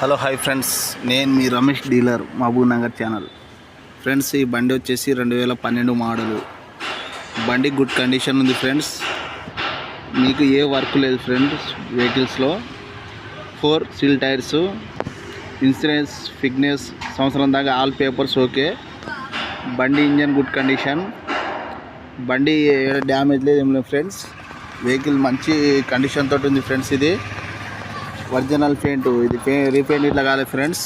Hello hi friends, నేను మీ Ramesh dealer Mahabub Nagar channel. Friends, ఈ బండి వచ్చేసి 2012 మోడలు. బండి గుడ్ కండిషన్ ఉంది ఫ్రెండ్స్. మీకు ఏ వర్క్ లేదు ఫ్రెండ్స్. వెహికల్స్లో 4 సీల్ టైర్స్, ఇన్సూరెన్స్, ఫిట్నెస్, సంవత్సరం దాకా ఆల్ పేపర్స్ ఓకే. బండి ఇంజన్ గుడ్ కండిషన్. బండి డ్యామేజ్ లేదు, ఏం లేదు ఫ్రెండ్స్. వెహికల్ మంచి కండిషన్ తోటి ఉంది ఫ్రెండ్స్. ఇది ఒరిజినల్ పెయింట్, ఇది రీపెయింట్ ఇట్లా కాలేదు ఫ్రెండ్స్.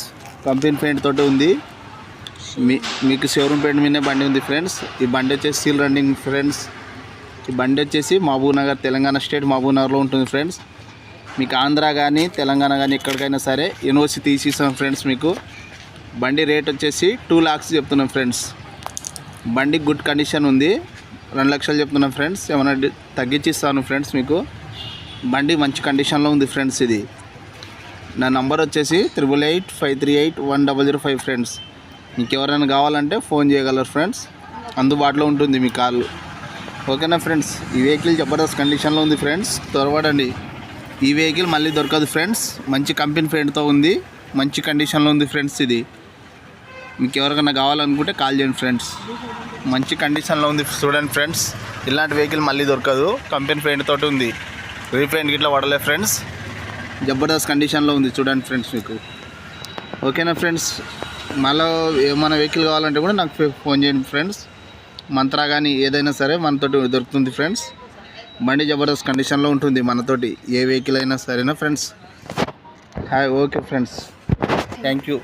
కంపెనీ పెయింట్ తోటి ఉంది. మీకు షోరూమ్ పెయింట్ మీదే బండి ఉంది ఫ్రెండ్స్. ఈ బండి వచ్చేసి సీల్ రన్నింగ్ ఫ్రెండ్స్. ఈ బండి వచ్చేసి మహబూబ్ నగర్, తెలంగాణ స్టేట్ మహబూబ్ నగర్లో ఉంటుంది ఫ్రెండ్స్. మీకు ఆంధ్ర కానీ తెలంగాణ కానీ ఎక్కడికైనా సరే యూనివర్సిటీ తీసిస్తాం ఫ్రెండ్స్. మీకు బండి రేట్ వచ్చేసి 2 lakhs చెప్తున్నాం ఫ్రెండ్స్. బండి గుడ్ కండిషన్ ఉంది. 2 lakhs చెప్తున్నాం ఫ్రెండ్స్. ఏమైనా తగ్గించి ఇస్తాను ఫ్రెండ్స్. మీకు బండి మంచి కండిషన్లో ఉంది ఫ్రెండ్స్. ఇది నా నంబర్ వచ్చేసి 8885381005 ఫ్రెండ్స్. మీకు ఎవరైనా కావాలంటే ఫోన్ చేయగలరు ఫ్రెండ్స్. అందుబాటులో ఉంటుంది మీ కాళ్ళు. ఓకేనా ఫ్రెండ్స్. ఈ వెహికల్ జబర్దస్త్ కండిషన్లో ఉంది ఫ్రెండ్స్. త్వరపడండి, ఈ వెహికల్ మళ్ళీ దొరకదు ఫ్రెండ్స్. మంచి కంపెనీ ఫ్రెండ్తో ఉంది, మంచి కండిషన్లో ఉంది ఫ్రెండ్స్. ఇది మీకు ఎవరికైనా కావాలనుకుంటే కాల్ చేయండి ఫ్రెండ్స్. మంచి కండిషన్లో ఉంది చూడండి ఫ్రెండ్స్. ఇలాంటి వెహికల్ మళ్ళీ దొరకదు. కంపెనీ ఫ్రెండ్ తోటి ఉంది. రీపెయింట్ ఇట్లా పడలే ఫ్రెండ్స్. జబర్దస్త్ కండిషన్లో ఉంది చూడండి ఫ్రెండ్స్ మీకు. ఓకేనా ఫ్రెండ్స్. మళ్ళీ ఏమైనా వెహికల్ కావాలంటే కూడా నాకు ఫోన్ చేయండి ఫ్రెండ్స్. మంత్రా కానీ ఏదైనా సరే మనతోటి దొరుకుతుంది ఫ్రెండ్స్. బండి జబర్దస్త్ కండిషన్లో ఉంటుంది మనతోటి, ఏ వెహికల్ అయినా సరేనా friends. Hi, okay friends, thank you.